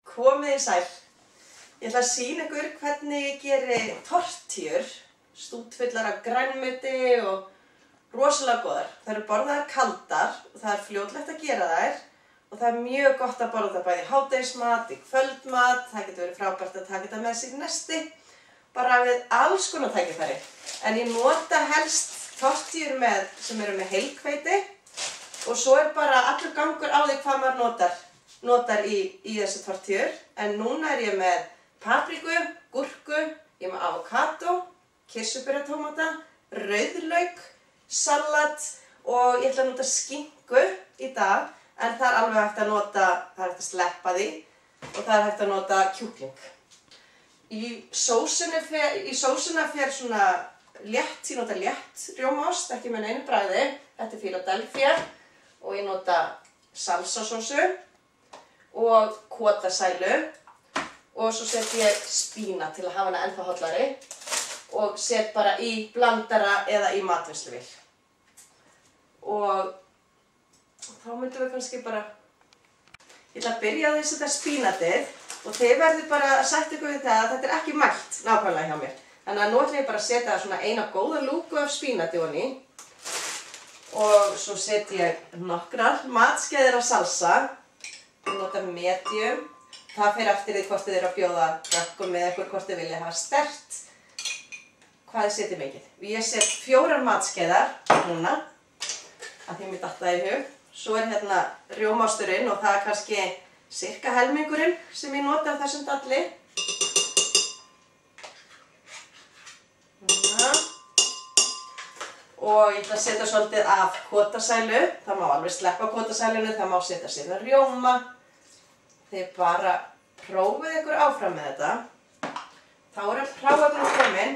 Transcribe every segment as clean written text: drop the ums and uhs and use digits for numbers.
Komið í sæl. Ég ætla að sýna ykkur hvernig ég geri tortillur, stútfullar af grænmeti og rosalega góðar. Þær eru borðaðar kaldar og það er fljótlegt að gera þær og það er mjög gott að borða það bæði í hádegismat, í kvöldmat, það getur verið frábært að taka þetta með sig í nesti, bara við alls konar tækifæri. En ég nota helst tortillur sem eru með heilhveiti og svo er bara allur gangur á því hvað maður notar í þessu tortillur. En núna er ég með papriku, gúrku, ég er með avokado, kirsebæratómata, rauðlauk, salat og ég ætla að nota skinku í dag, en það er alveg hægt að nota, það er hægt að sleppa því og það er hægt að nota kjúkling. Í sósuna fer svona létt, ég nota létt rjómaost, ekki með neinu bragði, þetta er Philadelphia og ég nota salsasósu og kotasælu og svo set ég spínat til að hafa hana ennþá hollari og set bara í blandara eða í matvinnsluvél. Og þá myndum við kannski bara, ég ætla að byrja á því að setja spínatið og þið verður bara að sætta ykkur við það að þetta er ekki mælt nákvæmlega hjá mér. Þannig að nú ætla ég bara að setja svona eina góða lúku af spínati ofan í og svo set ég nokkrar matskeiðir af salsa. Ég nota medium. Það fer eftir því hvort þið eru að bjóða krökkum með ykkur, hvort þið vilja hafa sterkt. Hvað þið setið mikið? Ég set 4 matskeiðar núna, af því mér datt það í hug. Svo er hérna rjómaosturinn og það er kannski sirka helmingurinn sem ég nota af þessum dalli. Og ég ætla að setja svolítið af kotasælu. Það má alveg sleppa kotasælunni, það má setja síðan rjóma. Þið bara prófið ykkur áfram með þetta. Þá er hráefnið kominn.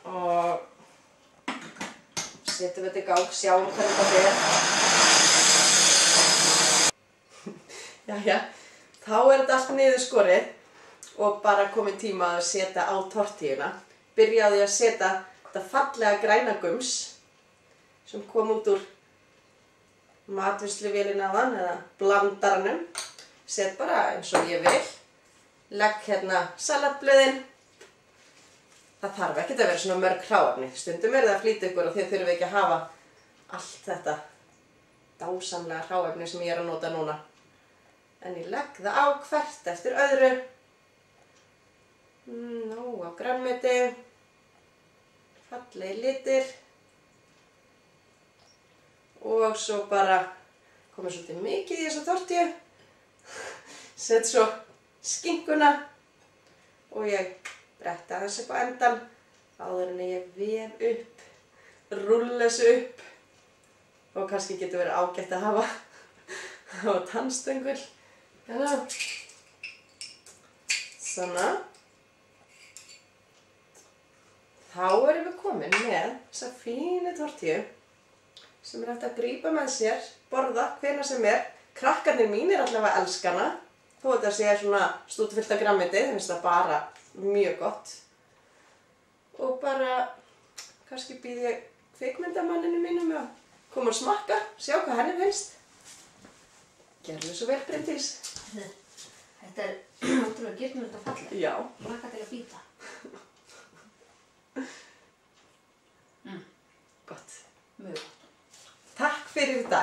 Og setjum þetta í gang, sjáum hvernig það er. Jæja, þá er þetta allt niðurskorið og bara kominn tíma að setja á tortilluna. Byrjaði að setja þetta fallega græna gums sem kom út úr matvinnsluvélinni áðan eða blandaranum. Set bara eins og ég vil. Legg hérna salatblöðin. Það þarf ekkert að vera svona mörg hráefni. Stundum er það að flýta ykkur og þið þurfum ekki að hafa allt þetta dásamlega hráefni sem ég er að nota núna. En ég legg það á hvert eftir öðru. Nóg af grænmeti. Fallegi litir. Og svo bara komið svolítið mikið í þessa tortillu. Set svo skinkuna og ég bretta þessu upp á endan áður en ég vef upp, rúlla þessu upp og kannski getur verið ágætt að hafa tannstöngul. Hérna. Svona. Þá erum við komin með þessa fínu tortillu sem er hægt að grípa með sér, borða hvenær sem er. Krakkarnir mínir allavega elska hana, þó þetta sé svona stútfullt af grænmeti, þeim finnst það bara mjög gott. Og bara, kannski býð ég kvikmyndamanninu mínum að koma og smakka, sjá hvað henni finnst. Gerðu svo vel, Bryndís. Þetta er ótrúlega girnilegt og fallegt. Já. Hlakka til að bíta. Gott. Mjög gott. Takk fyrir í dag.